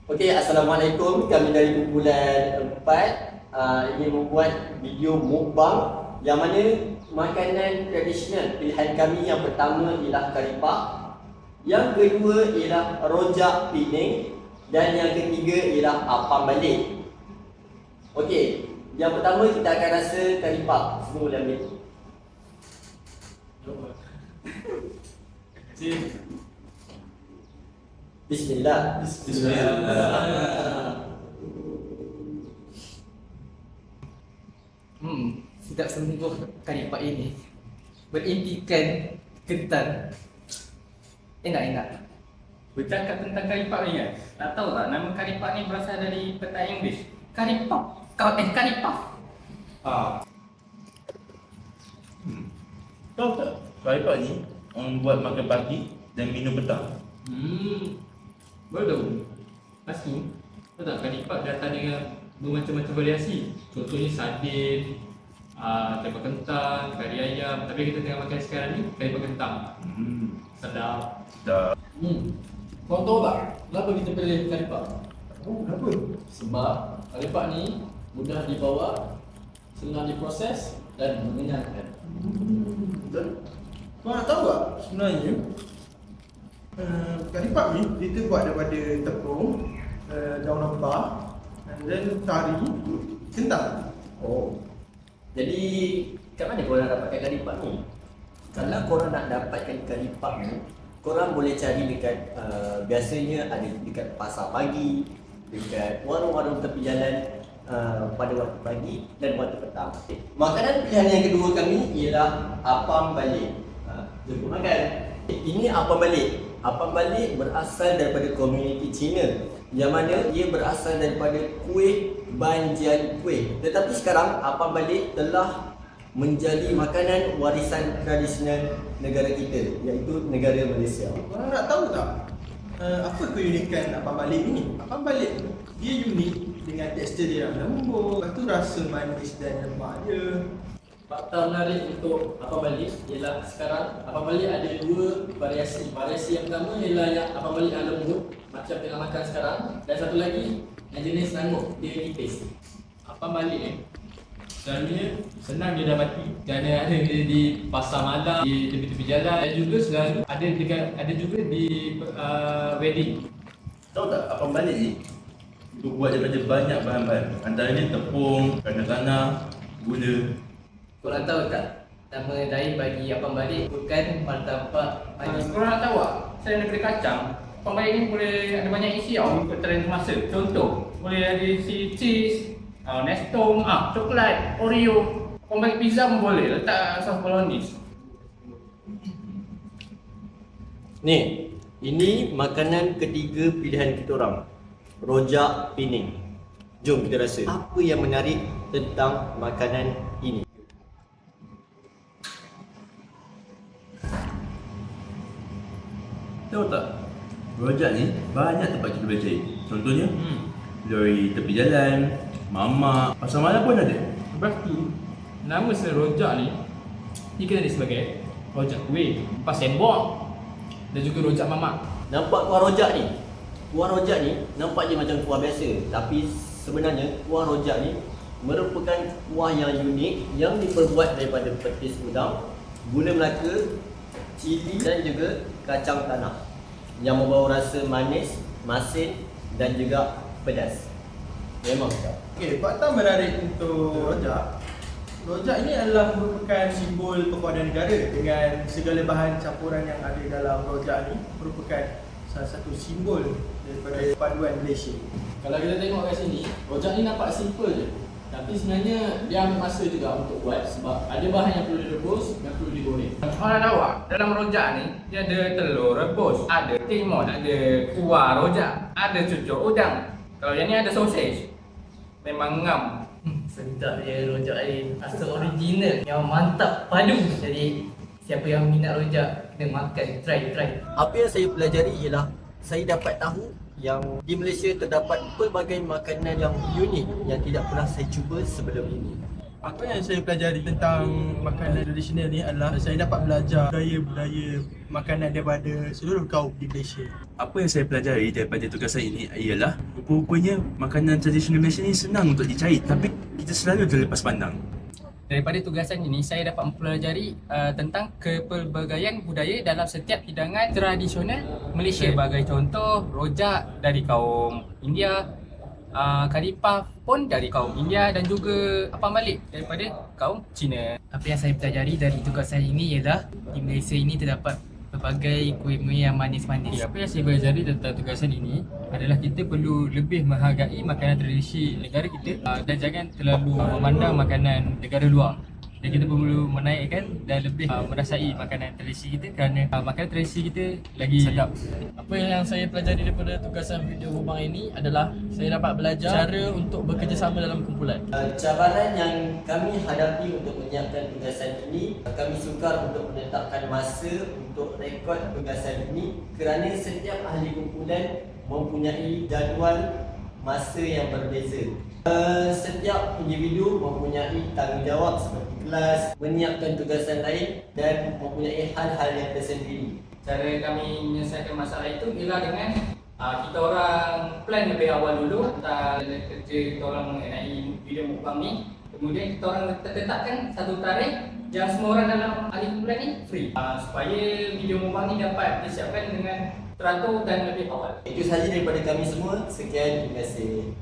Okey, Assalamualaikum. Kami dari kumpulan 4 ingin membuat video mukbang yang mana makanan tradisional pilihan kami yang pertama ialah karipap, yang kedua ialah rojak pining dan yang ketiga ialah apam balik. Okey, yang pertama kita akan rasa karipap. Semua boleh ambil. Bismillah. Sedap sungguh karipap ini. Berimpikan ketan. Enak-enak. Bercakap tentang karipap ni kan, tak tahu tak nama karipap ni berasal dari peta English. Karipap. Karipap. Tahu tak, karipap ni orang buat makan pagi dan minum petang. Belum. Pasti. Tahu tak karipap datang dengan bermacam-macam variasi. Contohnya sardin, karipap kentang, kari ayam. Tapi kita tengah makan sekarang ni karipap kentang. Sedap. Dah. Kau tahu tak kenapa kita pilih karipap? Kenapa? Sebab karipap ni mudah dibawa, senang diproses dan mengenyangkan. Betul? Kau nak tahu tak sebenarnya karipap ni kita buat daripada tepung, daun rempah dan then kari, kentang. Oh. Jadi kat mana korang dapatkan karipap ni? Kalau korang nak dapatkan karipap ni, korang boleh cari dekat biasanya ada dekat pasar pagi, dekat warung-warung tepi jalan pada waktu pagi dan waktu petang. Makanan pilihan yang kedua kami ialah apam balik. Jom makan. Ini apam balik. Apam balik berasal daripada komuniti Cina, yang mana ia berasal daripada kuih banjian kuih. Tetapi sekarang apam balik telah menjadi makanan warisan tradisional negara kita, iaitu negara Malaysia. Korang nak tahu tak apa keunikan apam balik ni? Apam balik dia unik dengan tekstur dia yang lembut, lepas tu rasa manis dan lemak dia. Fakta menarik untuk apam balik ialah sekarang apam balik ada dua variasi. Variasi yang pertama ialah yang apam balik yang lembut macam tengah makan sekarang, dan satu lagi yang jenis nanguk, dia nipis. Apam balik ni selalunya senang dia dah mati, kerana ada di pasar malam, di tepi-tepi jalan, dan juga selalu ada juga di wedding. Tahu tak, apam balik ni buat daripada banyak bahan-bahan. Antaranya tepung, kandang tanah, gula. Korang tahu tak nama lain bagi apam balik? Bukan martabak pagi. Korang nak tahu tak, selain daripada kacang, apam balik ni boleh ada banyak isi tau ikut trend semasa. Contoh, boleh ada isi cheese, nestum, coklat, oreo. Apam balik pizza pun boleh, letak sos bolognese. Ni, ini makanan ketiga pilihan kita orang. Rojak pining. Jom kita rasa apa yang menarik tentang makanan ini. Tahu tak, rojak ni banyak tempat kita boleh cari. Contohnya, dari tepi jalan, mamak, pasar malam pun ada. Lepas tu, nama serojak ni dikenali sebagai rojak kuih, pas sembok dan juga rojak mamak. Nampak kuah rojak ni? Kuah rojak ni nampak je macam kuah biasa, tapi sebenarnya kuah rojak ni merupakan kuah yang unik yang diperbuat daripada petis udang, gula Melaka, cili dan juga kacang tanah yang membawa rasa manis, masin dan juga pedas. Memang sedap. Okey, fakta menarik untuk rojak. Rojak ini adalah merupakan simbol perpaduan negara dengan segala bahan campuran yang ada dalam rojak ni merupakan salah satu simbol daripada perpaduan Malaysia. Kalau kita tengok kat sini, rojak ni nampak simple je. Tapi sebenarnya dia ambil masa juga untuk buat sebab ada bahan yang perlu direbus dan perlu digoreng. Korang nak tahu tak, dalam rojak ni dia ada telur rebus, ada timun, ada kuah rojak, ada cucuk udang. Kalau yang ni ada sausage, memang ngam. Sedap dia rojak ni, rasa original yang mantap padu. Jadi siapa yang minat rojak kena makan, try. Apa yang saya pelajari ialah saya dapat tahu yang di Malaysia terdapat pelbagai makanan yang unik yang tidak pernah saya cuba sebelum ini. Apa yang saya pelajari tentang makanan tradisional ni adalah saya dapat belajar budaya-budaya makanan daripada seluruh kaum di Malaysia. Apa yang saya pelajari daripada tugasan ini ialah rupa-rupanya makanan tradisional Malaysia ni senang untuk dicari tapi kita selalu terlepas pandang. Daripada tugasan ini, saya dapat mempelajari tentang kepelbagaian budaya dalam setiap hidangan tradisional Malaysia. Sebagai contoh, rojak dari kaum India, kari puff pun dari kaum India dan juga apam balik daripada kaum Cina. Apa yang saya pelajari dari tugasan ini ialah di Malaysia ini terdapat pelbagai kuih-kuih yang manis-manis. Apa yang saya pelajari tentang tugasan ini adalah kita perlu lebih menghargai makanan tradisi negara kita dan jangan terlalu memandang makanan negara luar. Dan kita perlu menaikkan dan lebih merasai makanan tradisi kita kerana makanan tradisi kita lagi sedap. Apa yang saya pelajari daripada tugasan video mukbang ini adalah saya dapat belajar cara untuk bekerjasama dalam kumpulan. Cabaran yang kami hadapi untuk menyiapkan tugasan ini, kami sukar untuk menetapkan masa untuk rekod tugasan ini kerana setiap ahli kumpulan mempunyai jadual masa yang berbeza. Setiap individu mempunyai tanggungjawab seperti kelas, menyiapkan tugasan lain dan mempunyai hal-hal yang tersendiri. Cara kami menyelesaikan masalah itu ialah dengan kita orang plan lebih awal dulu tentang kerja kita orang mengenai video mukbang ni. Kemudian kita orang tetapkan satu tarikh yang semua orang dalam ahli kumpulan ni free supaya video mukbang ni dapat disiapkan dengan teratur dan lebih awal. Itu sahaja daripada kami semua. Sekian, terima kasih.